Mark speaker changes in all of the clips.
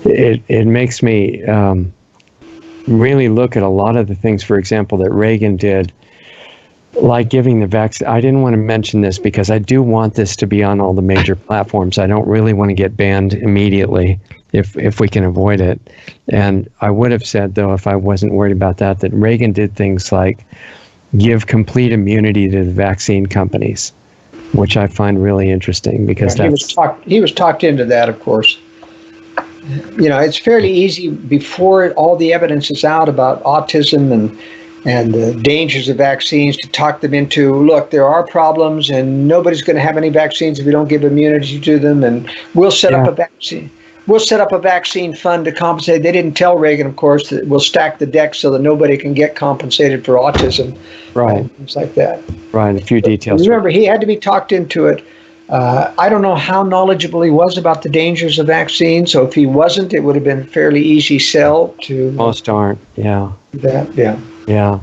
Speaker 1: it makes me really look at a lot of the things, for example, that Reagan did, like giving the vaccine. I didn't want to mention this because I do want this to be on all the major platforms. I don't really want to get banned immediately if we can avoid it. And I would have said, though, if I wasn't worried about that, that Reagan did things like give complete immunity to the vaccine companies, which I find really interesting because
Speaker 2: he was talked into that, of course. You know, it's fairly easy before all the evidence is out about autism and the dangers of vaccines to talk them into, look, there are problems and nobody's going to have any vaccines if we don't give immunity to them, and we'll set up a vaccine. We'll set up a vaccine fund to compensate. They didn't tell Reagan, of course, that we'll stack the deck so that nobody can get compensated for autism.
Speaker 1: Right.
Speaker 2: Things like that.
Speaker 1: Right. A few details.
Speaker 2: Remember, he had to be talked into it. I don't know how knowledgeable he was about the dangers of vaccines. So if he wasn't, it would have been a fairly easy sell to.
Speaker 1: Most aren't. Yeah.
Speaker 2: That. Yeah.
Speaker 1: Yeah.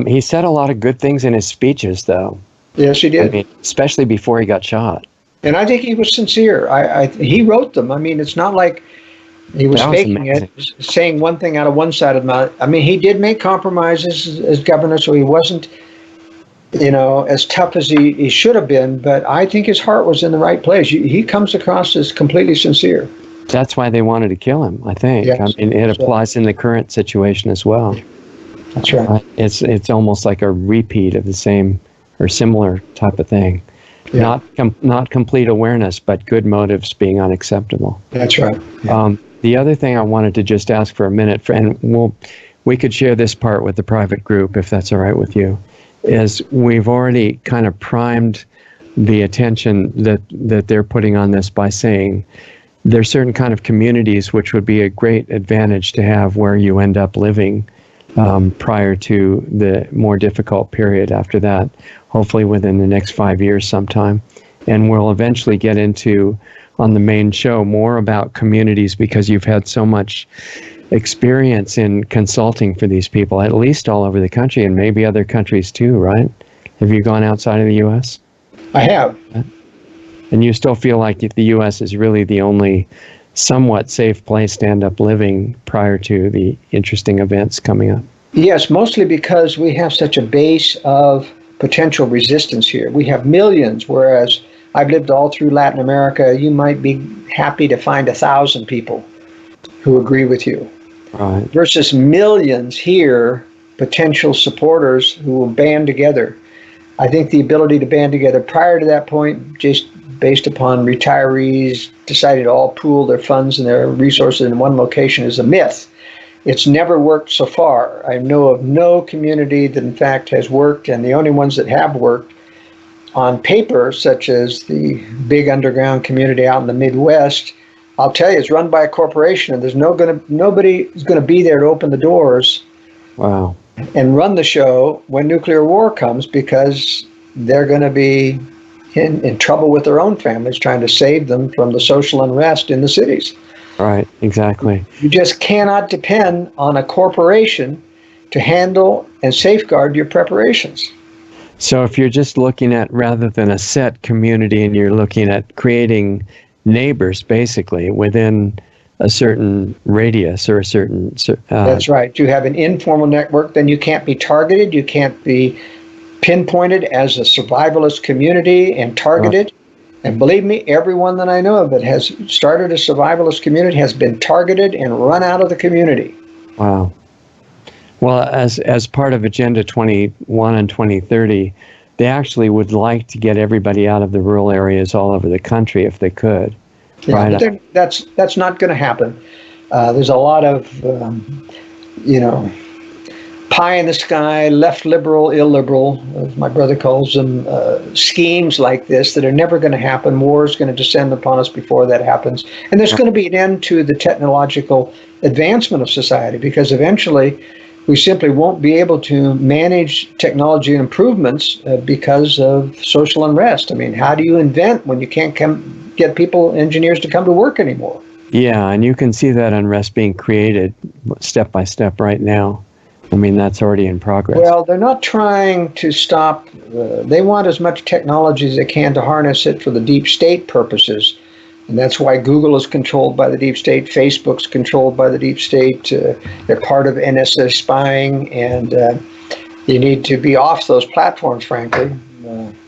Speaker 1: He said a lot of good things in his speeches, though.
Speaker 2: Yes, he did.
Speaker 1: I mean, especially before he got shot.
Speaker 2: And I think he was sincere. He wrote them. I mean, it's not like he was faking it, saying one thing out of one side of the mouth. I mean, he did make compromises as governor, so he wasn't, you know, as tough as he should have been. But I think his heart was in the right place. He comes across as completely sincere.
Speaker 1: That's why they wanted to kill him, I think. Yes, I mean, it applies in the current situation as well.
Speaker 2: That's right.
Speaker 1: It's almost like a repeat of the same or similar type of thing. Yeah. Not complete awareness, but good motives being unacceptable.
Speaker 2: That's right. Yeah.
Speaker 1: The other thing I wanted to just ask for a minute, and we could share this part with the private group if that's all right with you, is we've already kind of primed the attention that they're putting on this by saying there's certain kind of communities which would be a great advantage to have where you end up living prior to the more difficult period after that, hopefully within the next 5 years sometime. And we'll eventually get into, on the main show, more about communities because you've had so much experience in consulting for these people, at least all over the country and maybe other countries too, right? Have you gone outside of the U.S.?
Speaker 2: I have.
Speaker 1: And you still feel like the U.S. is really the only somewhat safe place to end up living prior to the interesting events coming up?
Speaker 2: Yes, mostly because we have such a base of potential resistance here. We have millions, whereas I've lived all through Latin America. You might be happy to find 1,000 people who agree with you.
Speaker 1: Right.
Speaker 2: Versus millions here, potential supporters who will band together. I think the ability to band together prior to that point, just based upon retirees decided to all pool their funds and their resources in one location, is a myth. It's never worked so far. I know of no community that in fact has worked, and the only ones that have worked on paper, such as the big underground community out in the Midwest, I'll tell you, it's run by a corporation, and there's nobody is going to be there to open the doors.
Speaker 1: Wow.
Speaker 2: And run the show when nuclear war comes, because they're going to be in trouble with their own families trying to save them from the social unrest in the cities.
Speaker 1: Right, exactly.
Speaker 2: You just cannot depend on a corporation to handle and safeguard your preparations.
Speaker 1: So if you're just looking at, rather than a set community, and you're looking at creating neighbors basically within a certain radius or a certain...
Speaker 2: That's right. You have an informal network, then you can't be targeted. You can't be pinpointed as a survivalist community and targeted. Right. And believe me, everyone that I know of that has started a survivalist community has been targeted and run out of the community.
Speaker 1: Wow. Well, as part of Agenda 21 and 2030, they actually would like to get everybody out of the rural areas all over the country if they could.
Speaker 2: Yeah, right? But that's not going to happen. There's a lot of, pie in the sky, left liberal, illiberal, as my brother calls them, schemes like this that are never going to happen. War is going to descend upon us before that happens. And there's going to be an end to the technological advancement of society, because eventually we simply won't be able to manage technology improvements because of social unrest. I mean, how do you invent when you can't get engineers to come to work anymore?
Speaker 1: Yeah, and you can see that unrest being created step by step right now. I mean, that's already in progress.
Speaker 2: Well, they're not trying to stop. They want as much technology as they can to harness it for the deep state purposes. And that's why Google is controlled by the deep state. Facebook's controlled by the deep state. They're part of NSA spying, and you need to be off those platforms, frankly.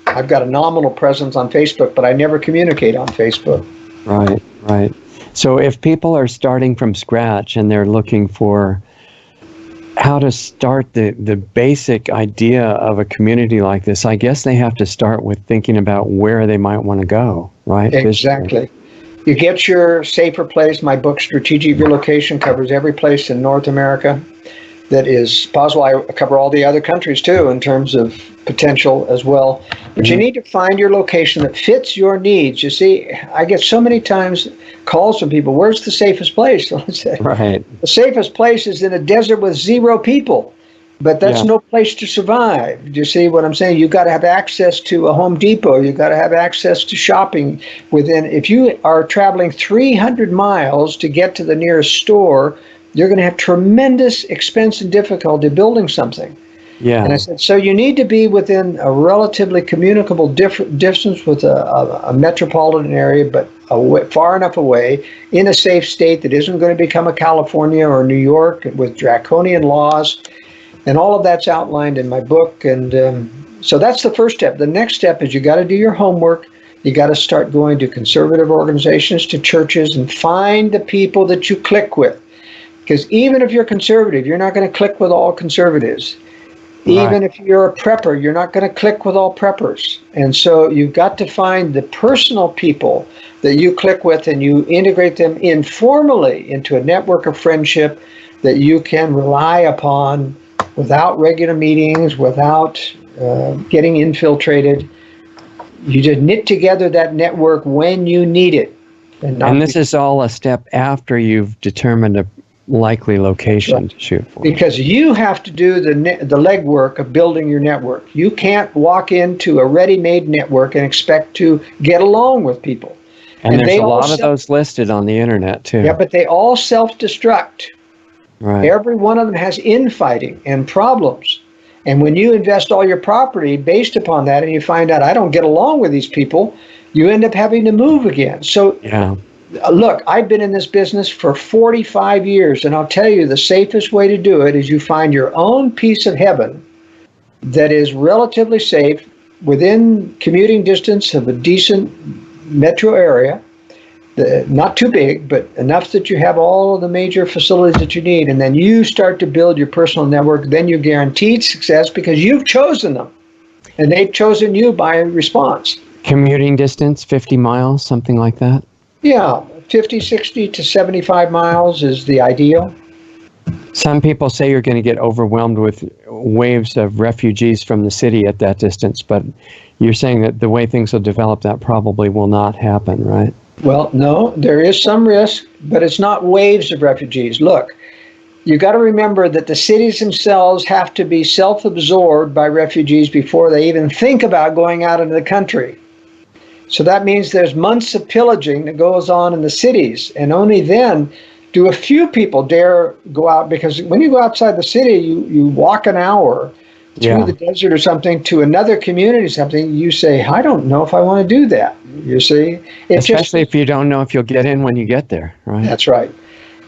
Speaker 2: I've got a nominal presence on Facebook, but I never communicate on Facebook.
Speaker 1: Right, right. So if people are starting from scratch and they're looking for how to start the basic idea of a community like this, I guess they have to start with thinking about where they might want to go, right?
Speaker 2: Exactly. You get your safer place. My book, Strategic Relocation, covers every place in North America that is possible. I cover all the other countries too in terms of potential as well. But you need to find your location that fits your needs. You see, I get so many times calls from people, where's the safest place?
Speaker 1: Right.
Speaker 2: The safest place is in a desert with 0 people. But that's no place to survive. Do you see what I'm saying? You've got to have access to a Home Depot. You've got to have access to shopping within. If you are traveling 300 miles to get to the nearest store, you're going to have tremendous expense and difficulty building something.
Speaker 1: Yeah.
Speaker 2: And I said, so you need to be within a relatively communicable distance with a metropolitan area, but far enough away, in a safe state that isn't going to become a California or New York with draconian laws. And all of that's outlined in my book. And so that's the first step. The next step is you got to do your homework. You got to start going to conservative organizations, to churches, and find the people that you click with. Because even if you're conservative, you're not going to click with all conservatives. Even if you're a prepper, you're not going to click with all preppers. And so you've got to find the personal people that you click with, and you integrate them informally into a network of friendship that you can rely upon without regular meetings, without getting infiltrated. You just knit together that network when you need it.
Speaker 1: And this is all a step after you've determined a likely location to shoot for.
Speaker 2: Because you have to do the legwork of building your network. You can't walk into a ready-made network and expect to get along with people.
Speaker 1: And there's a lot of those listed on the internet too.
Speaker 2: Yeah, but they all self-destruct.
Speaker 1: Right.
Speaker 2: Every one of them has infighting and problems. And when you invest all your property based upon that, and you find out I don't get along with these people, you end up having to move again. So look, I've been in this business for 45 years, and I'll tell you the safest way to do it is you find your own piece of heaven that is relatively safe within commuting distance of a decent metro area. Not too big, but enough that you have all of the major facilities that you need. And then you start to build your personal network. Then you're guaranteed success because you've chosen them. And they've chosen you by response.
Speaker 1: Commuting distance, 50 miles, something like that?
Speaker 2: Yeah, 50, 60 to 75 miles is the ideal.
Speaker 1: Some people say you're going to get overwhelmed with waves of refugees from the city at that distance. But you're saying that the way things will develop, that probably will not happen, right?
Speaker 2: Well, no, there is some risk, but it's not waves of refugees. Look, you got to remember that the cities themselves have to be self-absorbed by refugees before they even think about going out into the country. So that means there's months of pillaging that goes on in the cities, and only then do a few people dare go out, because when you go outside the city, you walk an hour through the desert or something to another community, something, you say, I don't know if I want to do that. You see?
Speaker 1: Especially if you don't know if you'll get in when you get there, right?
Speaker 2: That's right.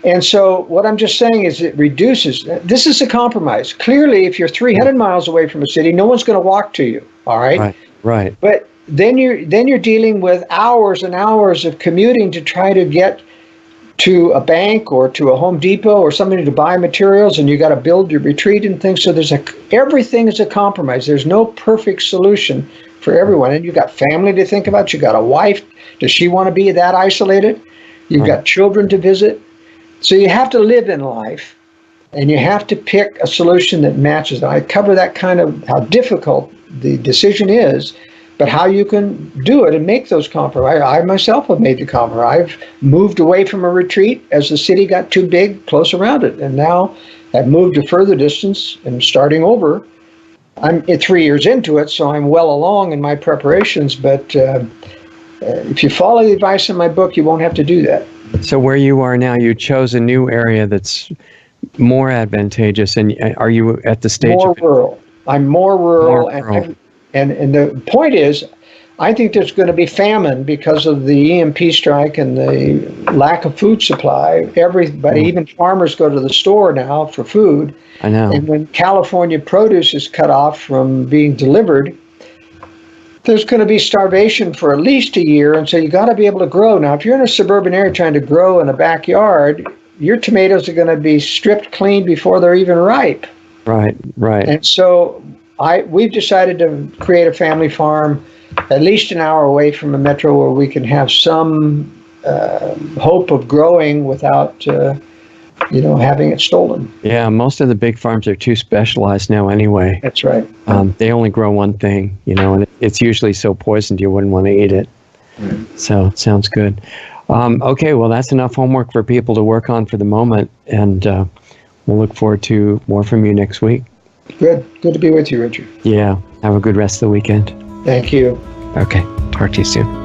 Speaker 2: And so what I'm just saying is it reduces, this is a compromise. Clearly, if you're 300 miles away from a city, no one's going to walk to you, all right?
Speaker 1: Right.
Speaker 2: But then you're dealing with hours and hours of commuting to try to get to a bank or to a Home Depot or somebody to buy materials, and you got to build your retreat and things. So everything is a compromise. There's no perfect solution for everyone. And you got family to think about. You got a wife. Does she want to be that isolated? You've got children to visit. So you have to live in life, and you have to pick a solution that matches. I cover that kind of how difficult the decision is, but how you can do it and make those compromises. I myself have made the compromise. I've moved away from a retreat as the city got too big close around it. And now I've moved a further distance and starting over. I'm 3 years into it, so I'm well along in my preparations. But if you follow the advice in my book, you won't have to do that.
Speaker 1: So where you are now, you chose a new area that's more advantageous. And are you at the stage
Speaker 2: more
Speaker 1: of
Speaker 2: rural? I'm more rural. And the point is, I think there's going to be famine because of the EMP strike and the lack of food supply. Everybody, even farmers, go to the store now for food.
Speaker 1: I know.
Speaker 2: And when California produce is cut off from being delivered, there's going to be starvation for at least a year. And so you got to be able to grow. Now, if you're in a suburban area trying to grow in a backyard, your tomatoes are going to be stripped clean before they're even ripe.
Speaker 1: Right, right.
Speaker 2: And so we've decided to create a family farm at least an hour away from a metro where we can have some hope of growing without, having it stolen.
Speaker 1: Yeah, most of the big farms are too specialized now anyway.
Speaker 2: That's right.
Speaker 1: They only grow one thing, and it's usually so poisoned you wouldn't want to eat it.
Speaker 2: Right.
Speaker 1: So it sounds good. Okay, well, that's enough homework for people to work on for the moment, and we'll look forward to more from you next week.
Speaker 2: Good to be with you, Richard.
Speaker 1: Yeah, have a good rest of the weekend.
Speaker 2: Thank you.
Speaker 1: Okay, talk to you soon.